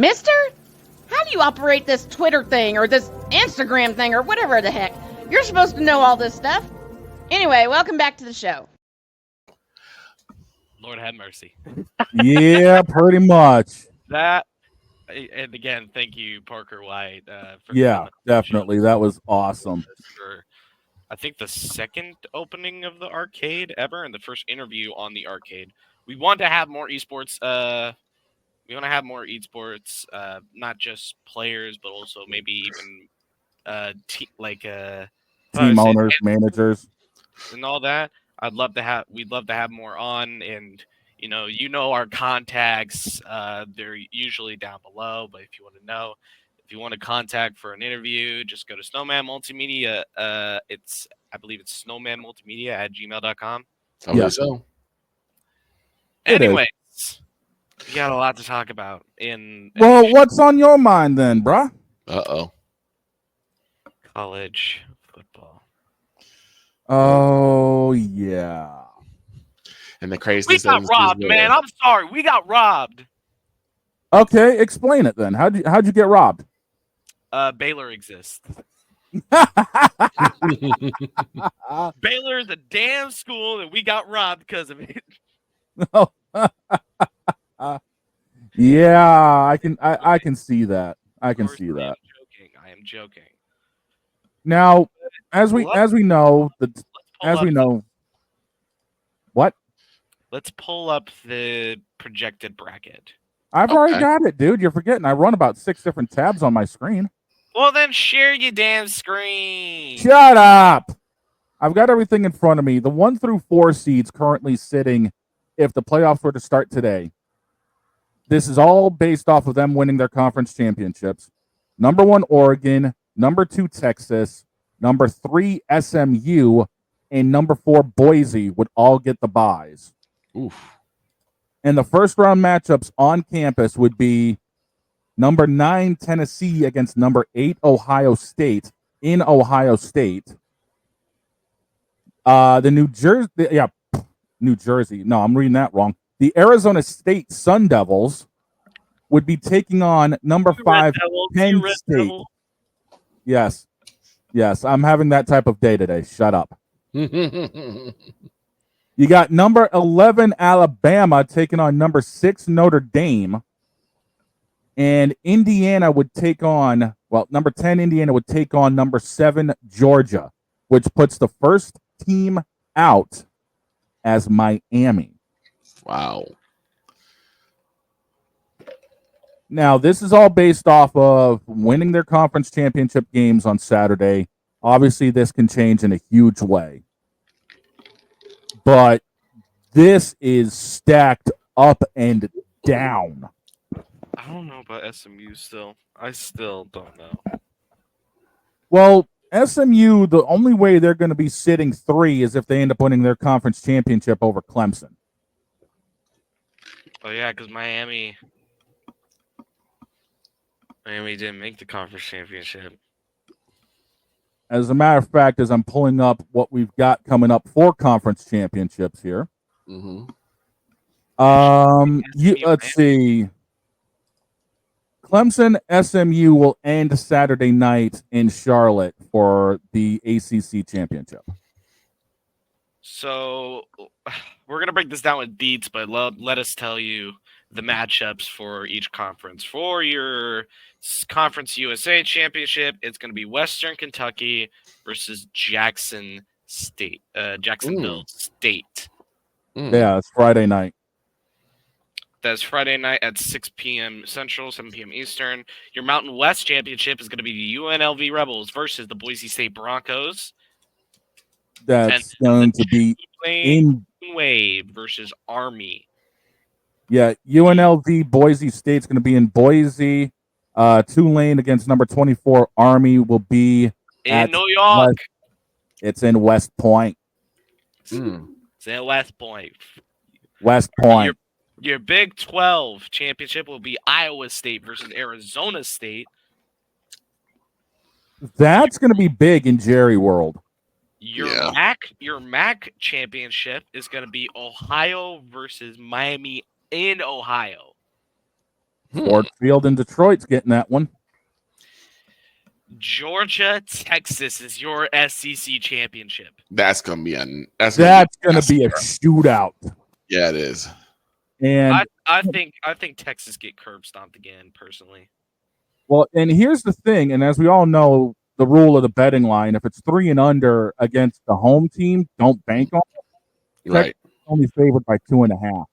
Mister, how do you operate this Twitter thing or this Instagram thing or whatever the heck? You're supposed to know all this stuff. Anyway, welcome back to the show. Lord have mercy. Yeah, pretty much. That, and again, thank you, Parker White. For Yeah, definitely. That was awesome. For, I think, the second opening of the arcade ever and the first interview on the arcade. We want to have more esports. We want to have more esports, not just players, but also maybe even team owners, managers, and all that. We'd love to have more on, and you know our contacts. They're usually down below, but if you want to contact for an interview, just go to Snowman Multimedia. I believe it's snowmanmultimedia@gmail.com. Yeah. So. Anyways, we got a lot to talk about. Well, what's on your mind then, bruh? College football. Oh yeah. And the craziest we got robbed, man. I'm sorry, we got robbed. Okay, explain it then. How'd you get robbed? Baylor exists. Baylor is a damn school that we got robbed because of it. Yeah, I can see that. I can see that. I am joking. Now, as we know, what? Let's pull up the projected bracket. I've already got it, dude. You're forgetting. I run about 6 different tabs on my screen. Well, then share your damn screen. Shut up. I've got everything in front of me. The 1 through 4 seeds currently sitting, if the playoffs were to start today. This is all based off of them winning their conference championships. Number 1, Oregon. Number 2, Texas. Number 3, SMU. And number 4, Boise would all get the buys. Oof. And the first round matchups on campus would be number 9, Tennessee against number 8, Ohio State in Ohio State. New Jersey. No, I'm reading that wrong. The Arizona State Sun Devils would be taking on number 5, Penn State. Yes, I'm having that type of day today. Shut up. You got number 11, Alabama, taking on number 6, Notre Dame. And Indiana would take on, number 10, Indiana would take on number 7, Georgia, which puts the first team out as Miami. Wow. Now, this is all based off of winning their conference championship games on Saturday. Obviously, this can change in a huge way. But this is stacked up and down. I don't know about SMU still. I still don't know. Well, SMU, the only way they're going to be sitting 3 is if they end up winning their conference championship over Clemson. Oh, yeah, because Miami didn't make the conference championship. As a matter of fact, as I'm pulling up what we've got coming up for conference championships here. Let's see. Clemson SMU will end Saturday night in Charlotte for the ACC championship. So we're going to break this down with beats, but let us tell you the matchups for each conference. For your Conference USA championship, it's going to be Western Kentucky versus Jacksonville State. Yeah, it's Friday night. That's Friday night at 6 p.m. Central, 7 p.m. Eastern. Your Mountain West championship is going to be the UNLV Rebels versus the Boise State Broncos. That's going to be in Wave versus Army. Yeah, UNLV Boise State's going to be in Boise. Tulane against number 24 Army will be in New York. It's in West Point. It's in West Point. West Point. Your Big 12 championship will be Iowa State versus Arizona State. That's going to be big in Jerry World. Your MAC championship is going to be Ohio versus Miami in Ohio. Ford Field in Detroit's getting that one. Georgia, Texas is your SEC championship. That's gonna be a shootout. Yeah, it is. And I think Texas get curb stomped again, personally. well, and here's the thing, and as we all know, the rule of the betting line: if it's 3 and under against the home team, don't bank on it. Right. Only favored by 2.5.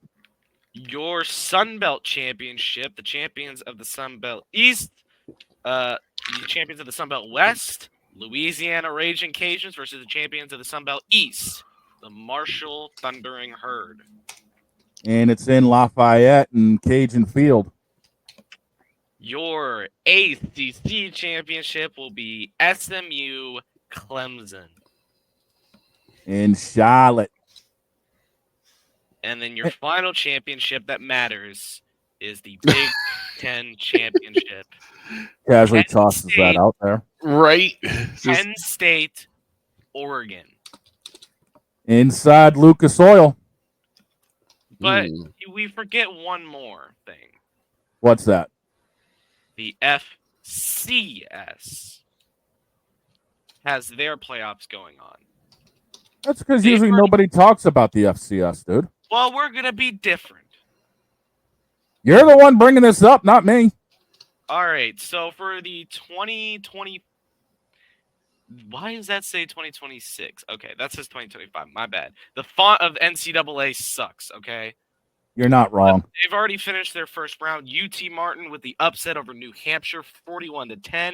Your Sun Belt championship, the champions of the Sun Belt East, the champions of the Sun Belt West, Louisiana Raging Cajuns versus the champions of the Sun Belt East, the Marshall Thundering Herd. And it's in Lafayette and Cajun Field. Your ACC championship will be SMU Clemson. In Charlotte. And then your final championship that matters is the Big Ten championship. Casually tosses that out there. Right. Penn State, Oregon. Inside Lucas Oil. But we forget one more thing. What's that? The FCS has their playoffs going on. That's because usually nobody talks about the FCS, dude. Well, we're going to be different. You're the one bringing this up, not me. All right, so for the 2020, why does that say 2026? Okay, that says 2025. My bad. The font of NCAA sucks, okay? You're not wrong. They've already finished their first round. UT Martin with the upset over New Hampshire, 41-10.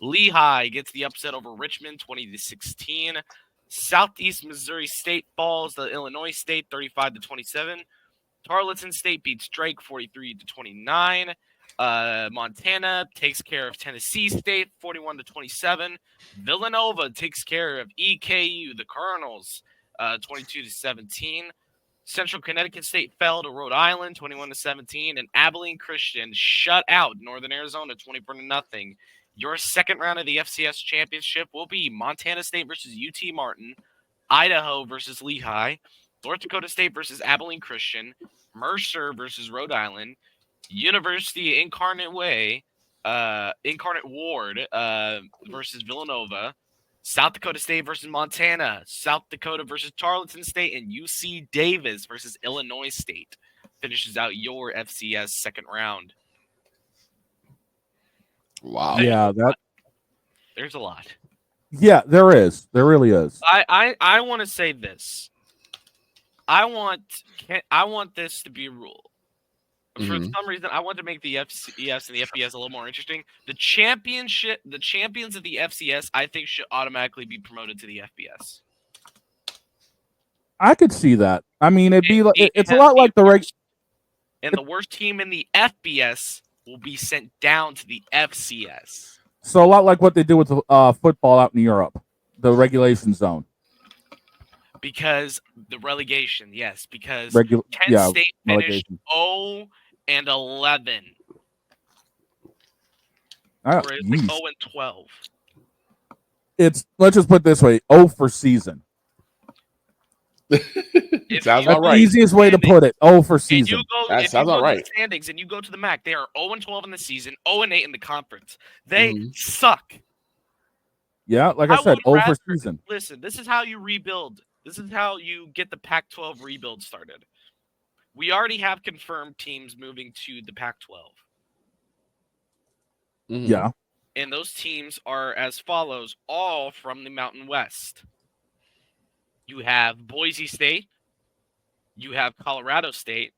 Lehigh gets the upset over Richmond, 20-16. Southeast Missouri State falls to Illinois State, 35-27. Tarleton State beats Drake, 43-29. Montana takes care of Tennessee State, 41-27. Villanova takes care of EKU, the Colonels, 22-17. Central Connecticut State fell to Rhode Island, 21-17, and Abilene Christian shut out Northern Arizona, 24-0. Your second round of the FCS championship will be Montana State versus UT Martin, Idaho versus Lehigh, North Dakota State versus Abilene Christian, Mercer versus Rhode Island, University Incarnate Ward versus Villanova, South Dakota State versus Montana, South Dakota versus Tarleton State, and UC Davis versus Illinois State finishes out your FCS second round. Wow. Yeah, there's a lot. Yeah, there is. There really is. I want to say this. I want this to be a rule. For some reason, I want to make the FCS and the FBS a little more interesting. The champions of the FCS, I think, should automatically be promoted to the FBS. I could see that. I mean, it's a lot like the and the worst team in the FBS will be sent down to the FCS. So a lot like what they do with football out in Europe, the relegation zone. Because the relegation, yes. Because Kent State finished 0-11. Or it's like 0-12. Let's just put it this way: 0 for season. Sounds about right. The easiest way to put it: 0 for season. That sounds about right. The standings and you go to the MAC, they are 0-12 in the season, 0-8 in the conference. They suck. Yeah, like I said, 0 for season. Listen, this is how you rebuild. This is how you get the Pac-12 rebuild started. We already have confirmed teams moving to the Pac-12. Yeah. And those teams are as follows, all from the Mountain West. You have Boise State. You have Colorado State,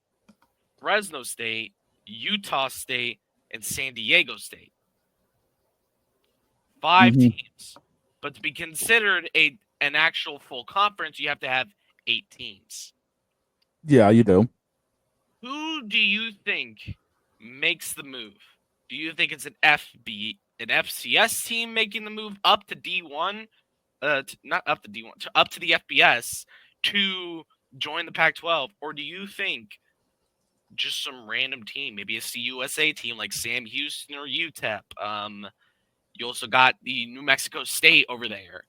Fresno State, Utah State, and San Diego State. 5 teams. But to be considered an actual full conference, you have to have 8 teams. Yeah, you do. Who do you think makes the move? Do you think it's an FCS team making the move up to D1? Not up to D1, up to the FBS to join the Pac-12? Or do you think just some random team, maybe a CUSA team like Sam Houston or UTEP? You also got the New Mexico State over there.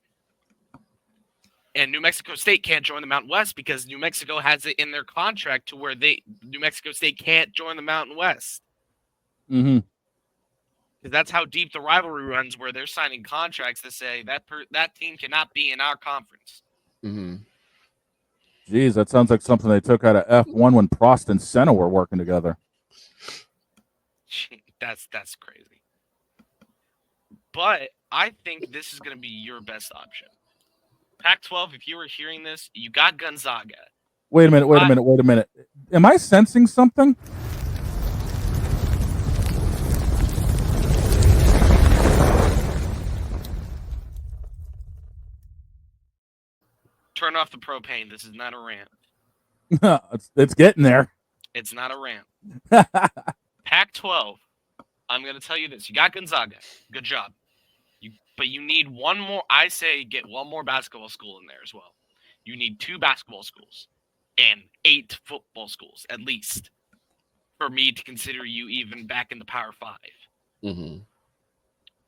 And New Mexico State can't join the Mountain West because New Mexico has it in their contract to where New Mexico State can't join the Mountain West. Mm-hmm. Because that's how deep the rivalry runs, where they're signing contracts that say that team cannot be in our conference. Mm-hmm. Geez, that sounds like something they took out of F1 when Prost and Senna were working together. That's crazy. But I think this is going to be your best option. Pac-12, if you were hearing this, you got Gonzaga. Wait a minute. Am I sensing something? Turn off the propane. This is not a rant. It's getting there. It's not a rant. Pac-12, I'm going to tell you this. You got Gonzaga. Good job. But you need one more. I say get one more basketball school in there as well. You need 2 basketball schools and 8 football schools at least for me to consider you even back in the Power 5. Mm-hmm.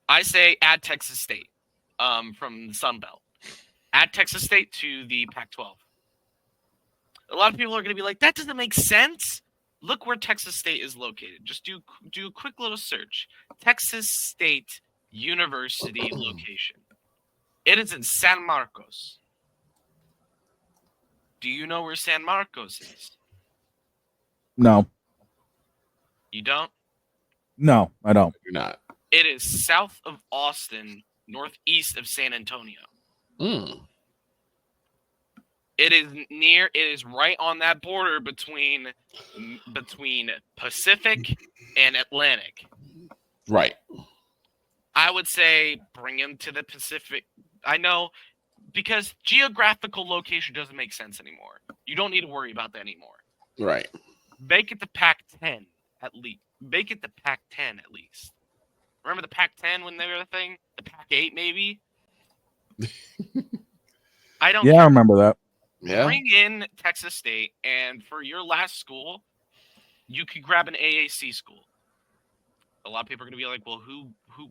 I say add Texas State from the Sun Belt. Add Texas State to the Pac-12. A lot of people are going to be like, that doesn't make sense. Look where Texas State is located. Just do a quick little search. Texas State University location. It is in San Marcos. Do you know where San Marcos is? No. You don't? No, I don't. You're not. It is south of Austin, northeast of San Antonio. Mm. It is right on that border between Pacific and Atlantic. Right. I would say bring him to the Pacific. I know, because geographical location doesn't make sense anymore. You don't need to worry about that anymore. Right. Make it the Pac-10 at least. Make it the Pac-10 at least. Remember the Pac-10 when they were a thing? The Pac-8 maybe? I don't Yeah, care. I remember that. Yeah. Bring in Texas State, and for your last school, you could grab an AAC school. A lot of people are going to be like, well,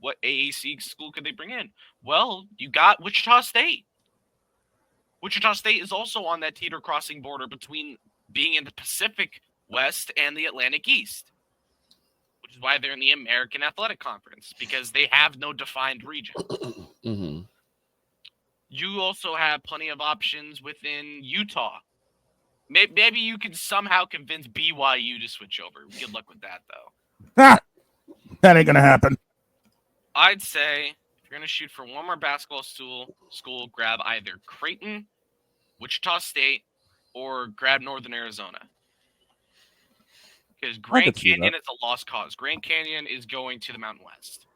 what AAC school could they bring in? Well, you got Wichita State. Wichita State is also on that teeter crossing border between being in the Pacific West and the Atlantic East, which is why they're in the American Athletic Conference, because they have no defined region. Mm-hmm. You also have plenty of options within Utah. Maybe you can somehow convince BYU to switch over. Good luck with that, though. That ain't gonna happen. I'd say if you're going to shoot for one more basketball school, grab either Creighton, Wichita State, or grab Northern Arizona. Because Grand Canyon is a lost cause. Grand Canyon is going to the Mountain West.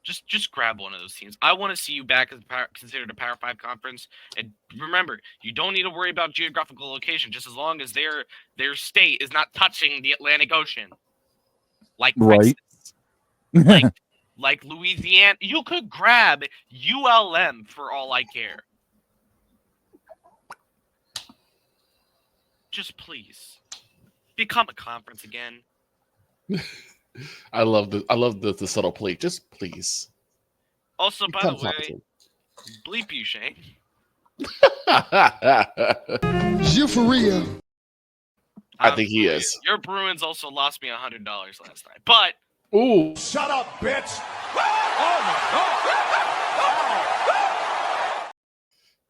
Just grab one of those teams. I want to see you back as considered a Power 5 conference. And remember, you don't need to worry about geographical location, just as long as their state is not touching the Atlantic Ocean. Like Right. Texas. like Louisiana. You could grab ULM for all I care. Just please become a conference again. I love the subtle plea. Just please. Also, by the way, bleep you, Shane. You for real? I think he is. Your Bruins also lost me $100 last night, but Ooh. Shut up, bitch! Oh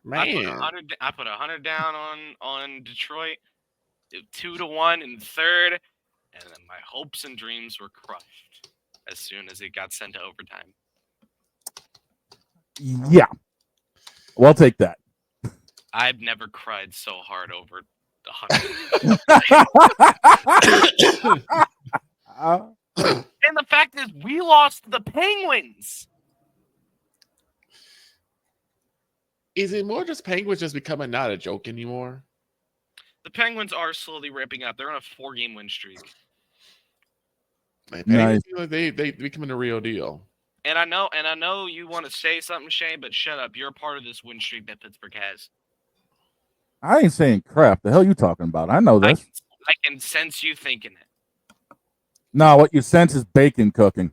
my Man. I put 100 down on Detroit, 2-1 in the third, and then my hopes and dreams were crushed as soon as it got sent to overtime. Yeah. Well, I'll take that. I've never cried so hard over 100. And the fact is, we lost the Penguins. Is it more just Penguins just becoming not a joke anymore? The Penguins are slowly ramping up. They're on a 4-game win streak. Like, Nice. feel like they becoming the real deal. And I know you want to say something, Shane, but shut up. You're a part of this win streak that Pittsburgh has. I ain't saying crap. The hell you talking about? I know this. I can sense you thinking it. No, what you sense is bacon cooking.